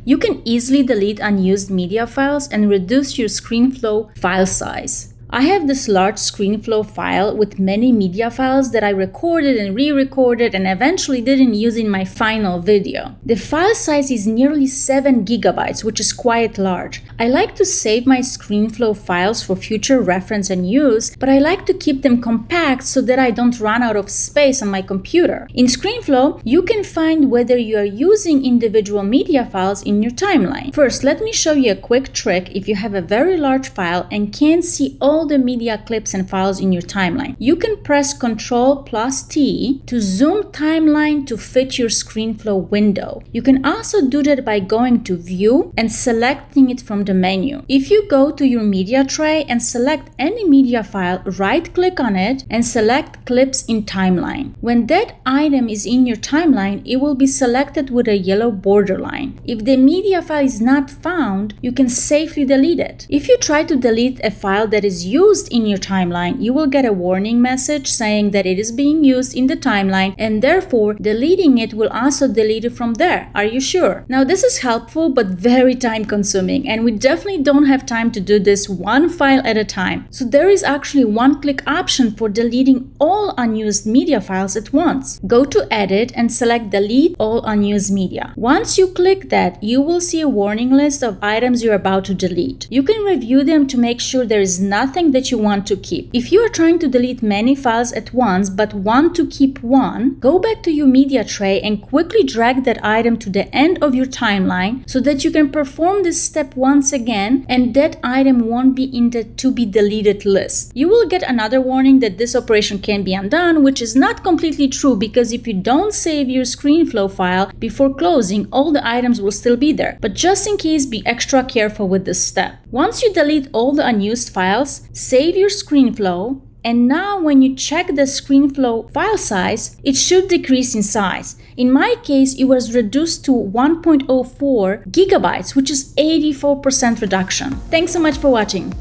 You can easily delete unused media files and reduce your Screenflow file size. I have this large Screenflow file with many media files that I recorded and re-recorded and eventually didn't use in my final video. The file size is nearly 7 gigabytes, which is quite large. I like to save my Screenflow files for future reference and use, but I like to keep them compact so that I don't run out of space on my computer. In Screenflow, you can find whether you are using individual media files in your timeline. First, let me show you a quick trick if you have a very large file and can't see all the media clips and files in your timeline. You can press Ctrl+T to zoom timeline to fit your Screenflow window. You can also do that by going to View and selecting it from the menu. If you go to your media tray and select any media file, right-click on it and select Clips in Timeline. When that item is in your timeline, it will be selected with a yellow borderline. If the media file is not found, you can safely delete it. If you try to delete a file that is used in your timeline, you will get a warning message saying that it is being used in the timeline and therefore deleting it will also delete it from there. Are you sure? Now this is helpful but very time consuming, and we definitely don't have time to do this one file at a time. So there is actually one-click option for deleting all unused media files at once. Go to Edit and select Delete All Unused Media. Once you click that, you will see a warning list of items you're about to delete. You can review them to make sure there is nothing that you want to keep. If you are trying to delete many files at once but want to keep one, go back to your media tray and quickly drag that item to the end of your timeline so that you can perform this step once again and that item won't be in the to be deleted list. You will get another warning that this operation can be undone, which is not completely true because if you don't save your Screenflow file before closing, all the items will still be there. But just in case, be extra careful with this step. Once you delete all the unused files, save your Screenflow, and now when you check the Screenflow file size, it should decrease in size. In my case, it was reduced to 1.04 gigabytes, which is 84% reduction. Thanks so much for watching.